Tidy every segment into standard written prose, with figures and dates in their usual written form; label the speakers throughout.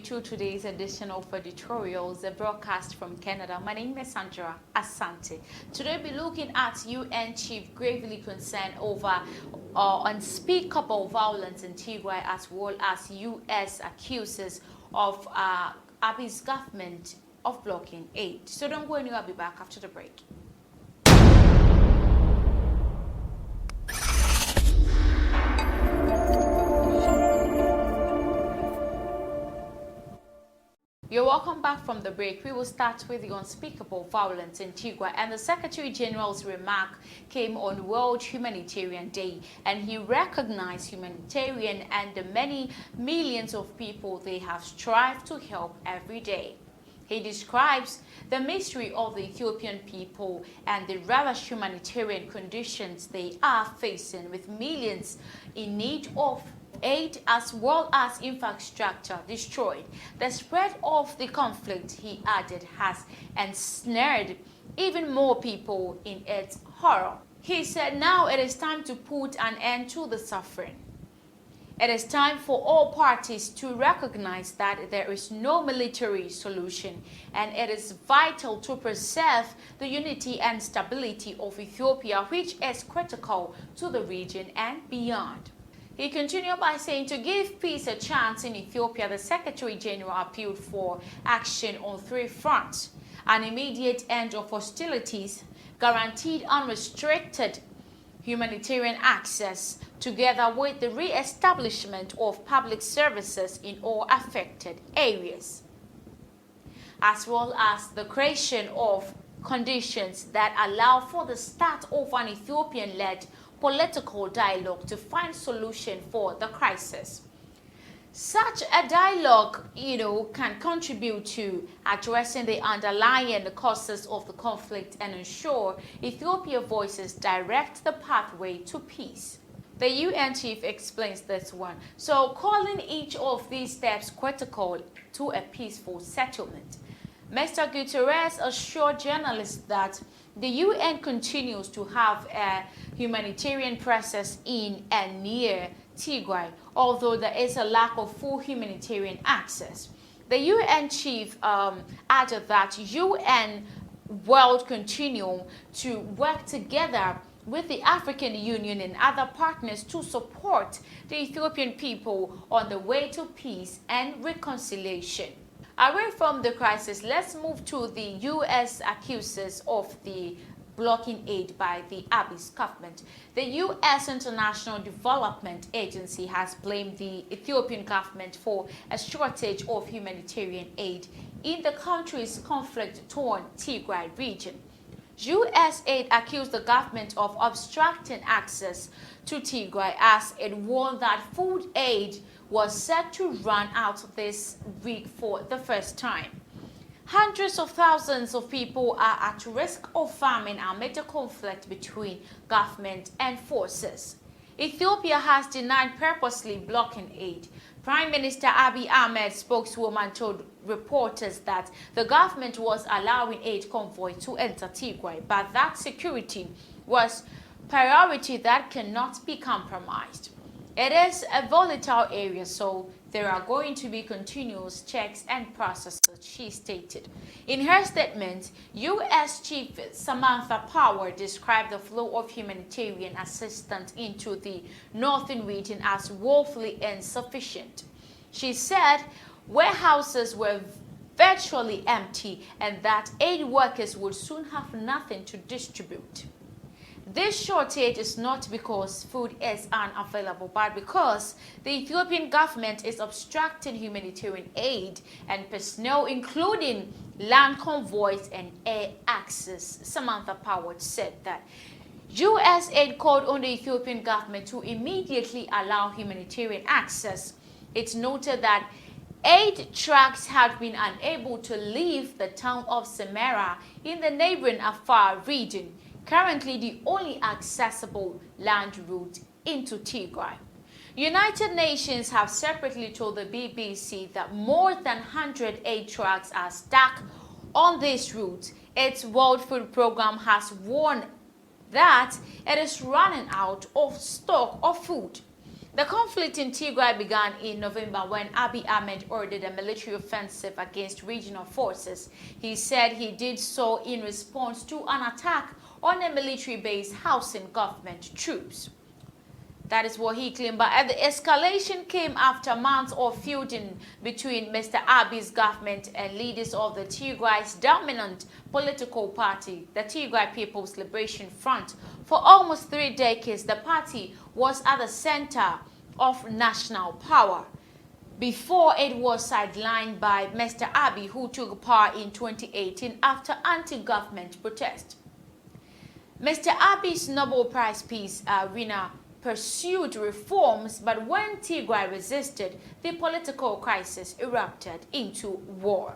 Speaker 1: to today's edition of editorials, a broadcast from Canada. My name is Sandra Asante. Today we'll be looking at UN chief gravely concerned over unspeakable violence in Tigray, as well as US accuses of Abiy's government of blocking aid. So don't go anywhere, I'll be back after the break. You're welcome back from the break. We will start with the unspeakable violence in Tigray, and the Secretary General's remark came on World Humanitarian Day, and he recognized humanitarian and the many millions of people they have strived to help every day. He describes the misery of the Ethiopian people and the rather humanitarian conditions they are facing, with millions in need of aid as well as infrastructure destroyed. The spread of the conflict, he added, has ensnared even more people in its horror. He said now it is time to put an end to the suffering. It is time for all parties to recognize that there is no military solution, and it is vital to preserve the unity and stability of Ethiopia, which is critical to the region and beyond. He continued by saying, to give peace a chance in Ethiopia, the Secretary General appealed for action on three fronts: an immediate end of hostilities, guaranteed unrestricted humanitarian access, together with the re-establishment of public services in all affected areas, as well as the creation of conditions that allow for the start of an Ethiopian-led political dialogue to find solution for the crisis. Such a dialogue, can contribute to addressing the underlying causes of the conflict and ensure Ethiopia voices direct the pathway to peace. The UN chief explains this one, so calling each of these steps critical to a peaceful settlement. Mr. Guterres assured journalists that the UN continues to have a humanitarian presence in and near Tigray, although there is a lack of full humanitarian access. The UN chief added that UN will continue to work together with the African Union and other partners to support the Ethiopian people on the way to peace and reconciliation. Away from the crisis, let's move to the U.S. accuses of the blocking aid by the Abiy's government. The U.S. International Development Agency has blamed the Ethiopian government for a shortage of humanitarian aid in the country's conflict-torn Tigray region. U.S. aid accused the government of obstructing access to Tigray as it warned that food aid was set to run out this week for the first time. Hundreds of thousands of people are at risk of famine amid the conflict between government and forces. Ethiopia has denied purposely blocking aid. Prime Minister Abiy Ahmed's spokeswoman told reporters that the government was allowing aid convoy to enter Tigray, but that security was priority that cannot be compromised. It is a volatile area, so there are going to be continuous checks and processes, she stated. In her statement, U.S. Chief Samantha Power described the flow of humanitarian assistance into the northern region as woefully insufficient. She said warehouses were virtually empty and that aid workers would soon have nothing to distribute. This shortage is not because food is unavailable, but because the Ethiopian government is obstructing humanitarian aid and personnel, including land convoys and air access. Samantha Power said that U.S. aid called on the Ethiopian government to immediately allow humanitarian access. It noted that aid trucks had been unable to leave the town of Samara in the neighboring Afar region, currently the only accessible land route into Tigray. United Nations have separately told the BBC that more than 100 aid trucks are stuck on this route. Its World Food Programme has warned that it is running out of stock of food. The conflict in Tigray began in November when Abiy Ahmed ordered a military offensive against regional forces. He said he did so in response to an attack on a military base housing government troops. That is what he claimed, but the escalation came after months of feuding between Mr. Abiy's government and leaders of the Tigray's dominant political party, the Tigray People's Liberation Front. For almost 3 decades, the party was at the center of national power before it was sidelined by Mr. Abiy, who took power in 2018 after anti-government protest. Mr. Abiy's Nobel Prize Peace winner pursued reforms, but when Tigray resisted, the political crisis erupted into war.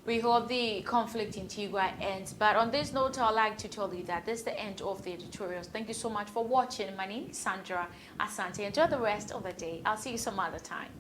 Speaker 1: We hope the conflict in Tigray ends, but on this note, I'd like to tell you that this is the end of the editorials. Thank you so much for watching. My name is Sandra Asante. Enjoy the rest of the day. I'll see you some other time.